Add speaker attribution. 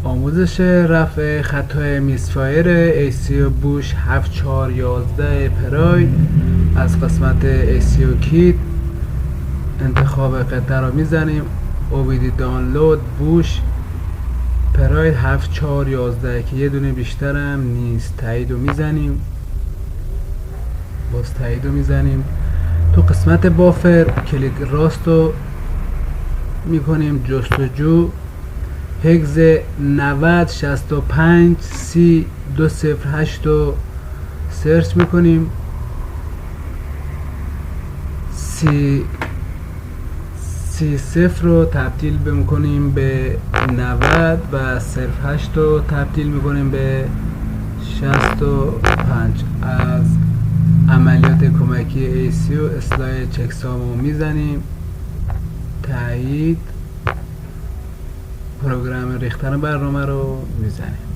Speaker 1: آموزش رفع خطای میسفایر ACO بوش 7411 پراید از قسمت ACO کیت انتخاب قطعه رو میزنیم. اوبیدی دانلود بوش پراید 7411 که یه دونه بیشترم نیست. تایید رو میزنیم. باز تایید رو میزنیم. تو قسمت بافر کلیک راست رو میکنیم، جستجو هگز 9065 سی 208 رو سرچ میکنیم. سی صفر رو تبدیل میکنیم به 90 و 08 رو تبدیل میکنیم به 65. از عملیات کمکی ACO اصلاح چکسامو میزنیم. تایید. پروگرام ریختن برنامه رو میزنیم.